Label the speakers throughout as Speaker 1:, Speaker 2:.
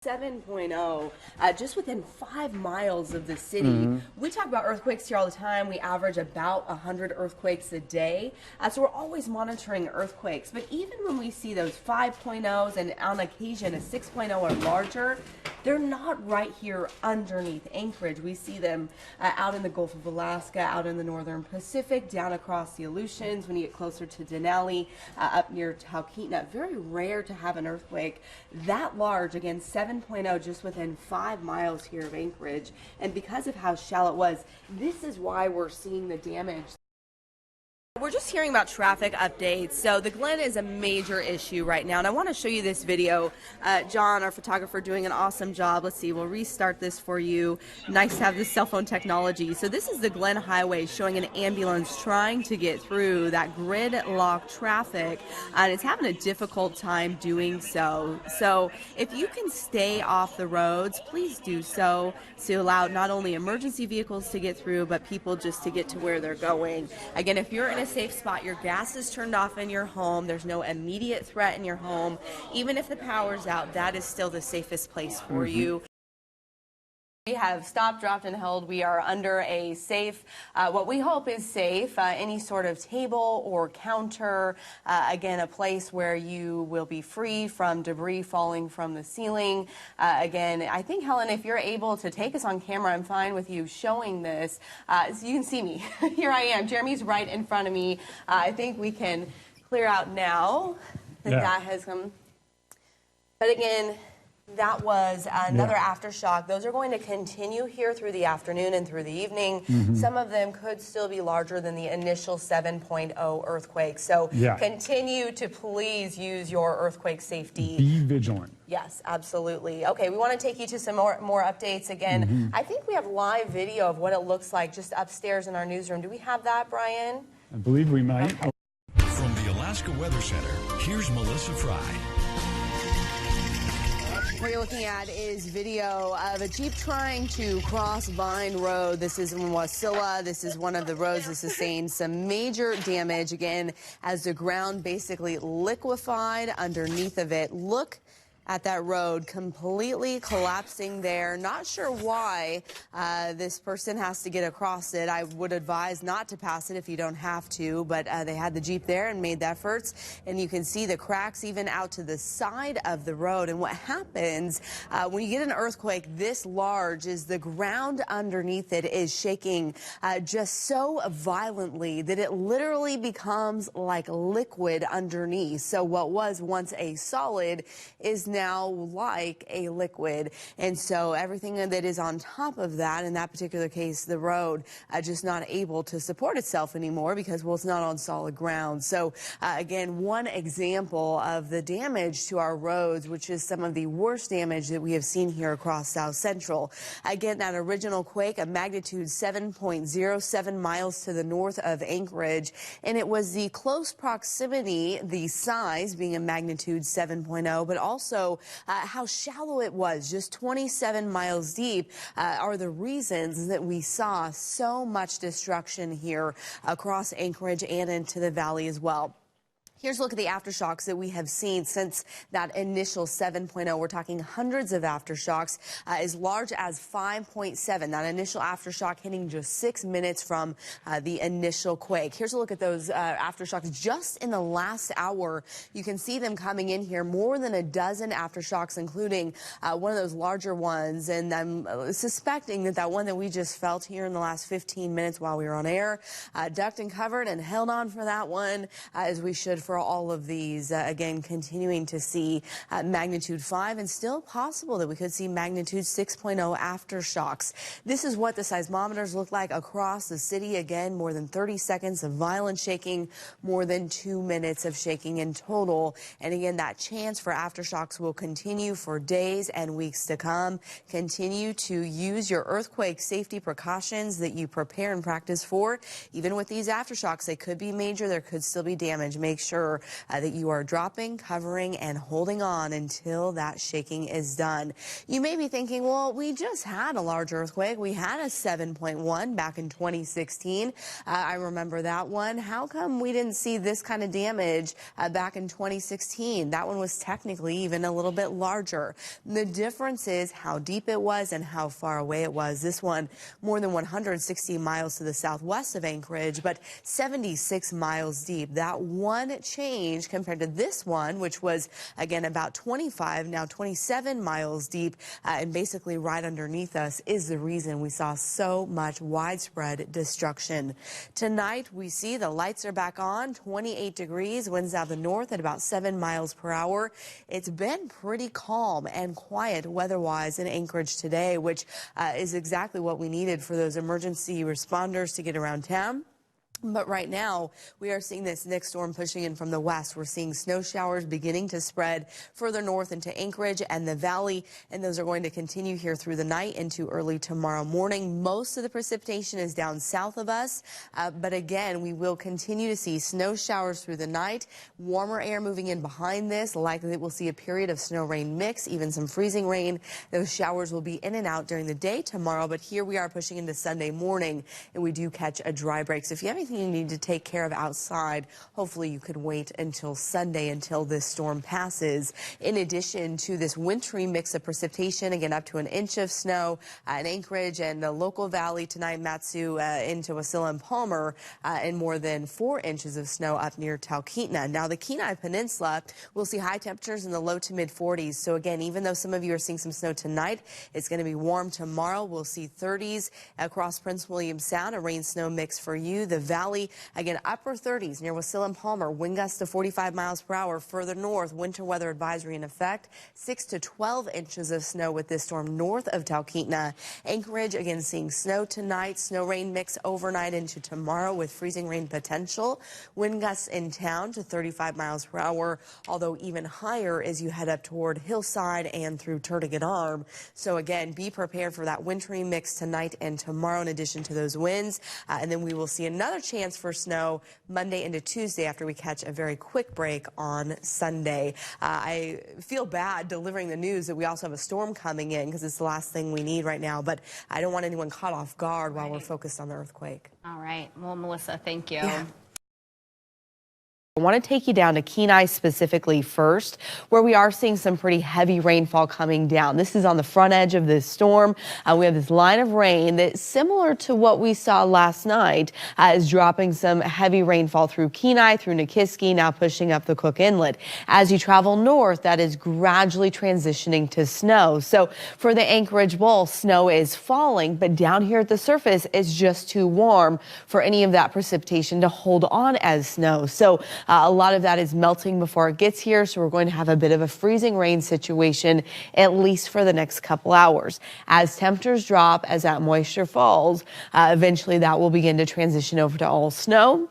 Speaker 1: 7.0 just within 5 miles of the city. We talk about earthquakes here all the time. We average about 100 earthquakes a day. So we're always monitoring earthquakes. But even when we see those 5.0s and on occasion a 6.0 or larger, they're not right here underneath Anchorage. We see them out in the Gulf of Alaska, out in the northern Pacific, down across the Aleutians when you get closer to Denali, up near Talkeetna. Very rare to have an earthquake that large, again 7.0 just within 5 miles here of Anchorage. And because of how shallow it was, this is why we're seeing the damage. We're just hearing about traffic updates. So the Glen is a major issue right now, and I want to show you this video. John, our photographer, doing an awesome job. Let's see, we'll restart this for you. Nice to have this cell phone technology. So this is the Glen Highway showing an ambulance trying to get through that gridlock traffic, and it's having a difficult time doing so. So if you can stay off the roads, please do so to allow not only emergency vehicles to get through, but people just to get to where they're going. Again, if you're in a safe spot, your gas is turned off in your home, there's no immediate threat in your home, even if the power's out, that is still the safest place for you. We have stopped, dropped, and held. We are under a safe, what we hope is safe, any sort of table or counter, again, a place where you will be free from debris falling from the ceiling. Again, I think, Helen, if you're able to take us on camera, I'm fine with you showing this. So you can see me. Here I am. Jeremy's right in front of me. I think we can clear out now that that has come. But again, that was another aftershock. Those are going to continue here through the afternoon and through the evening. Some of them could still be larger than the initial 7.0 earthquake. So continue to please use your earthquake safety.
Speaker 2: Be vigilant.
Speaker 1: Yes, absolutely. Okay, we want to take you to some more updates again. I think we have live video of what it looks like just upstairs in our newsroom. Do we have that, Brian?
Speaker 2: I believe we might.
Speaker 1: Okay.
Speaker 3: From the Alaska Weather Center, here's Melissa Frey.
Speaker 1: What you're looking at is video of a Jeep trying to cross Vine Road. This is in Wasilla. This is one of the roads that sustained some major damage, again, as the ground basically liquefied underneath of it. Look at that road completely collapsing there. Not sure why this person has to get across it. I would advise not to pass it if you don't have to, but they had the Jeep there and made the efforts, and you can see the cracks even out to the side of the road. And what happens when you get an earthquake this large is the ground underneath it is shaking just so violently that it literally becomes like liquid underneath. So what was once a solid is now like a liquid, and so everything that is on top of that, in that particular case the road, just not able to support itself anymore because, well, it's not on solid ground. So again, one example of the damage to our roads, which is some of the worst damage that we have seen here across South Central. Again, that original quake, a magnitude 7.07 miles to the north of Anchorage, and it was the close proximity, the size being a magnitude 7.0, but also how shallow it was, just 27 miles deep, are the reasons that we saw so much destruction here across Anchorage and into the valley as well. Here's a look at the aftershocks that we have seen since that initial 7.0. We're talking hundreds of aftershocks, as large as 5.7. That initial aftershock hitting just 6 minutes from the initial quake. Here's a look at those aftershocks just in the last hour. You can see them coming in here, more than a dozen aftershocks, including one of those larger ones. And I'm suspecting that that one that we just felt here in the last 15 minutes while we were on air, ducked and covered and held on for that one, as we should for all of these. Again, continuing to see magnitude 5, and still possible that we could see magnitude 6.0 aftershocks. This is what the seismometers look like across the city. Again, more than 30 seconds of violent shaking, more than 2 minutes of shaking in total. And again, that chance for aftershocks will continue for days and weeks to come. Continue to use your earthquake safety precautions that you prepare and practice for. Even with these aftershocks, they could be major. There could still be damage. Make sure sure that you are dropping, covering, and holding on until that shaking is done. You may be thinking, well, we just had a large earthquake. We had a 7.1 back in 2016. I remember that one. How come we didn't see this kind of damage back in 2016? That one was technically even a little bit larger. The difference is how deep it was and how far away it was. This one more than 160 miles to the southwest of Anchorage, but 76 miles deep. That one change compared to this one, which was again about 25, now 27 miles deep, and basically right underneath us, is the reason we saw so much widespread destruction. Tonight we see the lights are back on, 28 degrees, winds out the north at about 7 miles per hour. It's been pretty calm and quiet weather-wise in Anchorage today, which is exactly what we needed for those emergency responders to get around town. But right now, we are seeing this next storm pushing in from the west. We're seeing snow showers beginning to spread further north into Anchorage and the valley, and those are going to continue here through the night into early tomorrow morning. Most of the precipitation is down south of us, but again, we will continue to see snow showers through the night. Warmer air moving in behind this. Likely that we'll see a period of snow-rain mix, even some freezing rain. Those showers will be in and out during the day tomorrow, but here we are pushing into Sunday morning, and we do catch a dry break. So if you have anything you need to take care of outside, hopefully you could wait until Sunday until this storm passes. In addition to this wintry mix of precipitation, again up to an inch of snow in Anchorage and the local valley tonight, Matsu into Wasilla and Palmer, and more than 4 inches of snow up near Talkeetna. Now the Kenai Peninsula will see high temperatures in the low to mid 40s. So again, even though some of you are seeing some snow tonight, it's going to be warm tomorrow. We'll see 30s across Prince William Sound, a rain snow mix for you. The valley, again, upper 30s near Wasilla and Palmer, wind gusts to 45 miles per hour. Further north, winter weather advisory in effect. 6 to 12 inches of snow with this storm north of Talkeetna. Anchorage, again, seeing snow tonight. Snow rain mix overnight into tomorrow with freezing rain potential. Wind gusts in town to 35 miles per hour, although even higher as you head up toward Hillside and through Turtigan Arm. So again, be prepared for that wintry mix tonight and tomorrow in addition to those winds. And then we will see another chance for snow Monday into Tuesday after we catch a very quick break on Sunday. I feel bad delivering the news that we also have a storm coming in because it's the last thing we need right now, but I don't want anyone caught off guard while we're focused on the earthquake.
Speaker 2: All right. Well, Melissa, thank you.
Speaker 1: Yeah.
Speaker 4: I want to take you down to Kenai specifically first, where we are seeing some pretty heavy rainfall coming down. This is on the front edge of this storm. We have this line of rain that's similar to what we saw last night, is dropping some heavy rainfall through Kenai, through Nikiski, now pushing up the Cook Inlet. As you travel north, that is gradually transitioning to snow. So for the Anchorage Bowl, snow is falling, but down here at the surface, it's just too warm for any of that precipitation to hold on as snow. So a lot of that is melting before it gets here, so we're going to have a bit of a freezing rain situation, at least for the next couple hours. As temperatures drop, as that moisture falls, eventually that will begin to transition over to all snow.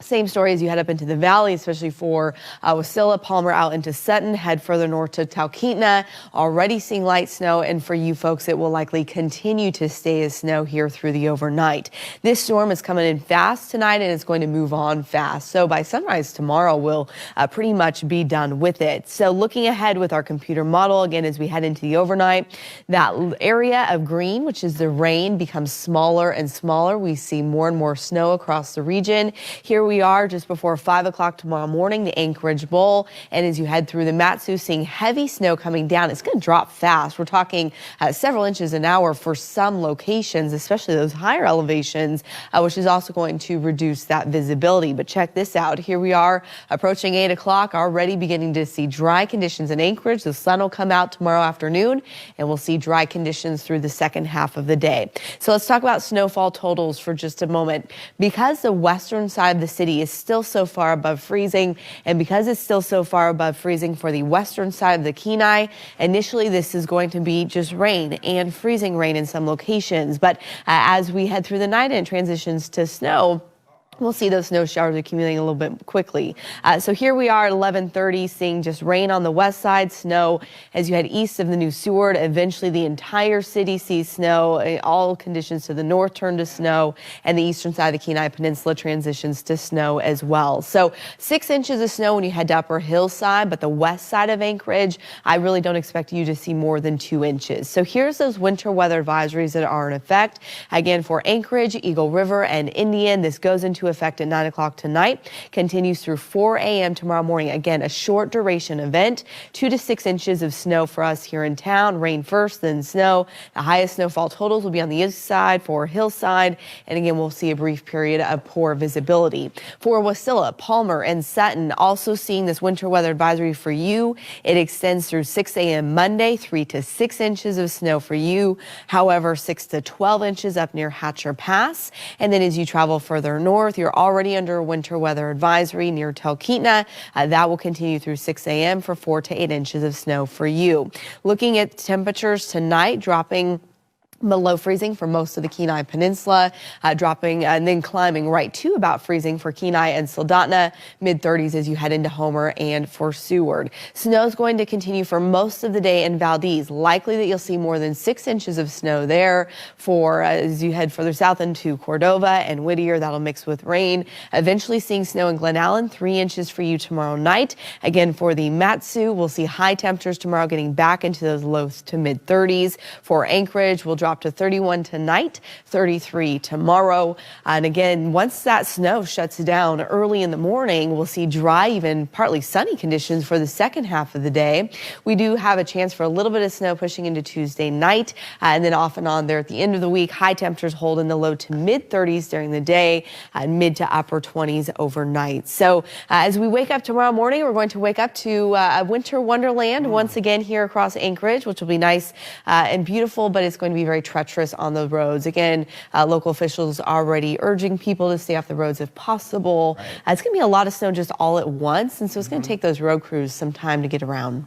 Speaker 4: Same story as you head up into the valley, especially for Wasilla, Palmer out into Sutton, head further north to Talkeetna, already seeing light snow, and for you folks, it will likely continue to stay as snow here through the overnight. This storm is coming in fast tonight, and it's going to move on fast. So by sunrise tomorrow, we'll pretty much be done with it. So looking ahead with our computer model, again, as we head into the overnight, that area of green, which is the rain, becomes smaller and smaller. We see more and more snow across the region. Here we are just before 5 o'clock tomorrow morning, the Anchorage Bowl. And as you head through the Matsu, seeing heavy snow coming down. It's going to drop fast. We're talking several inches an hour for some locations, especially those higher elevations, which is also going to reduce that visibility. But check this out. Here we are approaching 8 o'clock, already beginning to see dry conditions in Anchorage. The sun will come out tomorrow afternoon, and we'll see dry conditions through the second half of the day. So let's talk about snowfall totals for just a moment. Because the western side of the city is still so far above freezing, and because it's still so far above freezing for the western side of the Kenai, initially this is going to be just rain and freezing rain in some locations. But as we head through the night and it transitions to snow, we'll see those snow showers accumulating a little bit quickly. So here we are at 11:30, seeing just rain on the west side, snow as you head east of the New Seward. Eventually, the entire city sees snow. All conditions to the north turn to snow, and the eastern side of the Kenai Peninsula transitions to snow as well. So 6 inches of snow when you head to Upper Hillside, but the west side of Anchorage, I really don't expect you to see more than 2 inches. So here's those winter weather advisories that are in effect. Again, for Anchorage, Eagle River, and Indian, this goes into effect at 9 o'clock tonight, continues through 4 a.m. tomorrow morning. Again, a short duration event, 2 to 6 inches of snow for us here in town. Rain first, then snow. The highest snowfall totals will be on the east side for Hillside. And again, we'll see a brief period of poor visibility. For Wasilla, Palmer, and Sutton, also seeing this winter weather advisory for you. It extends through 6 a.m. Monday, 3 to 6 inches of snow for you. However, 6 to 12 inches up near Hatcher Pass. And then as you travel further north, you're already under a winter weather advisory near Talkeetna. That will continue through 6 a.m. for 4 to 8 inches of snow for you. Looking at temperatures tonight, dropping below freezing for most of the Kenai Peninsula, dropping and then climbing right to about freezing for Kenai and Soldotna, mid-30s as you head into Homer and for Seward. Snow is going to continue for most of the day in Valdez. Likely that you'll see more than 6 inches of snow there for as you head further south into Cordova and Whittier. That'll mix with rain. Eventually seeing snow in Glen Allen, 3 inches for you tomorrow night. Again, for the Matsu, we'll see high temperatures tomorrow getting back into those low to mid-30s. For Anchorage, we'll drop to 31 tonight, 33 tomorrow. And again, once that snow shuts down early in the morning, we'll see dry, even partly sunny conditions for the second half of the day. We do have a chance for a little bit of snow pushing into Tuesday night, and then off and on there at the end of the week. High temperatures hold in the low to mid 30s during the day, and mid to upper 20s overnight. So as we wake up tomorrow morning, we're going to wake up to a winter wonderland once again here across Anchorage, which will be nice and beautiful, but it's going to be very treacherous on the roads. Again, local officials already urging people to stay off the roads if possible. It's going to be a lot of snow just all at once, and so it's going to take those road crews some time to get around.